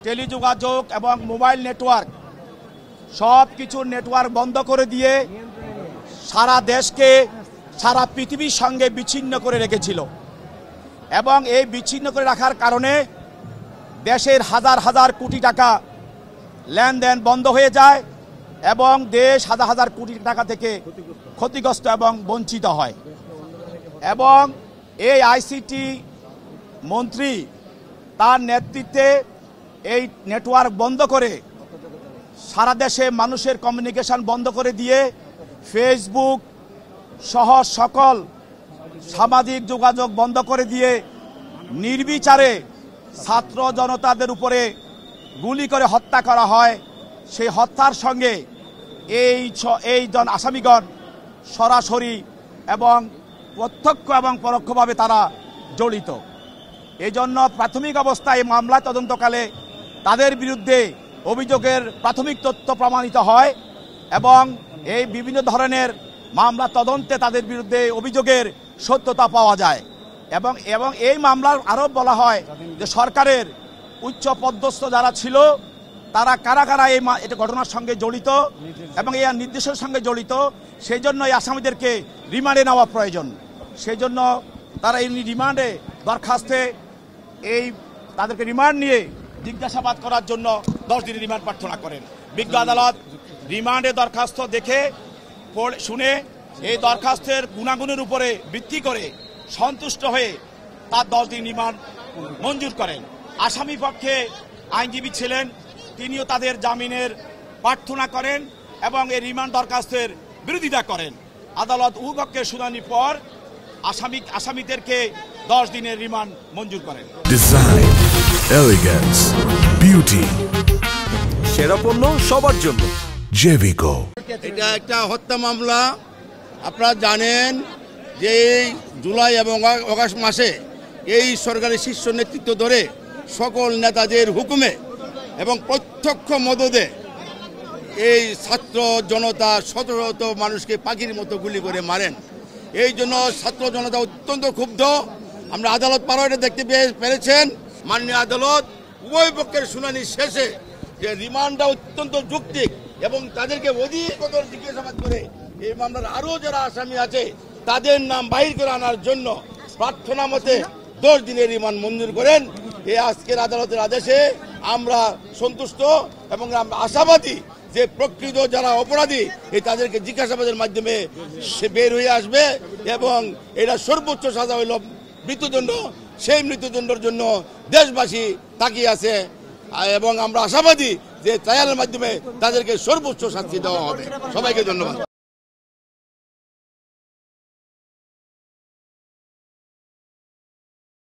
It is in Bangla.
টেলিযোগাযোগ এবং মোবাইল নেটওয়ার্ক সব কিছুর নেটওয়ার্ক বন্ধ করে দিয়ে সারা দেশকে সারা পৃথিবীর সঙ্গে বিচ্ছিন্ন করে রেখেছিল এবং এই বিচ্ছিন্ন করে রাখার কারণে দেশের হাজার হাজার কোটি টাকা লেনদেন বন্ধ হয়ে যায় এবং দেশ হাজার হাজার কোটি টাকা থেকে ক্ষতিগ্রস্ত এবং বঞ্চিত হয়। এবং এই আইসিটি মন্ত্রী তার নেতৃত্বে এই নেটওয়ার্ক বন্ধ করে সারা দেশে মানুষের কমিউনিকেশন বন্ধ করে দিয়ে ফেসবুক সহ সকল সামাজিক যোগাযোগ বন্ধ করে দিয়ে নির্বিচারে ছাত্র জনতাদের উপরে গুলি করে হত্যা করা হয়। সেই হত্যার সঙ্গে এই জন আসামিগণ সরাসরি এবং প্রত্যক্ষ এবং পরোক্ষভাবে তারা জড়িত। এই জন্য প্রাথমিক অবস্থায় মামলা তদন্তকালে তাদের বিরুদ্ধে অভিযোগের প্রাথমিক তথ্য প্রমাণিত হয় এবং এই বিভিন্ন ধরনের মামলা তদন্তে তাদের বিরুদ্ধে অভিযোগের সত্যতা পাওয়া যায় এবং এই মামলার আরও বলা হয় যে সরকারের উচ্চ পদস্থ যারা ছিল তারা কারা কারা এই ঘটনার সঙ্গে জড়িত এবং এই নির্দেশের সঙ্গে জড়িত, সেই জন্য এই আসামিদেরকে রিমান্ডে নেওয়া প্রয়োজন। সেই জন্য তারা এই রিমান্ডে দরখাস্তে তাদেরকে রিমান্ড নিয়ে জিজ্ঞাসাবাদ করার জন্য 10 দিনের রিমান্ড প্রার্থনা করেন। বিজ্ঞ আদালত রিমান্ডে দরখাস্ত দেখে শুনে এই দরখাস্তের গুণাগুণের উপরে ভিত্তি করে সন্তুষ্ট হয়ে তার 10 দিন রিমান্ড মঞ্জুর করেন। আসামি পক্ষে আইনজীবী ছিলেন, তিনিও তাদের জামিনের প্রার্থনা করেন এবং এই রিমান্ড দরখাস্তের বিরোধিতা করেন। আদালত উভয়পক্ষের শুনানির পর আসামিদেরকে 10 দিনের রিমান্ড মঞ্জুর করেন। ডিজাইন, এলিগেন্স, বিউটি, সেরা পণ্য সবার জন্য জেভিকো। এটা একটা হত্যা মামলা। আপনারা জানেন যে এই জুলাই এবং আগস্ট মাসে এই সরকারের শীর্ষ নেতৃত্ব ধরে সকল নেতাদের হুকুমে এবং প্রত্যক্ষ মদদে এই ছাত্র জনতা শত শত মানুষকে পাখির মতো গুলি করে মারেন। এই জন্য ছাত্র জনতা অত্যন্ত ক্ষুব্ধ। আমরা আদালত পারোয়ারে দেখতে পেরেছেন, মাননীয় আদালত উভয় পক্ষের শুনানি শেষে যে রিমান্ডটা অত্যন্ত যৌক্তিক এবং তাদেরকে অধিকতর জিজ্ঞাসাবাদ করে এই মামলার আরও যারা আসামি আছে তাদের নাম বাহির করে আনার জন্য প্রার্থনা মতে 10 দিনের রিমান্ড মঞ্জুর করেন। এই আজকের আদালতের আদেশে আমরা সন্তুষ্ট এবং আমরা আশাবাদী যে প্রকৃত যারা অপরাধী তাদেরকে জিজ্ঞাসাবাদের মাধ্যমে সে বের হয়ে আসবে এবং এটা সর্বোচ্চ সাজা হইল মৃত্যুদণ্ড। সেই মৃত্যুদণ্ডের জন্য দেশবাসী তাকিয়ে আছে এবং আমরা আশাবাদী যে ট্রায়ালের মাধ্যমে তাদেরকে সর্বোচ্চ শাস্তি দেওয়া হবে। সবাইকে ধন্যবাদ।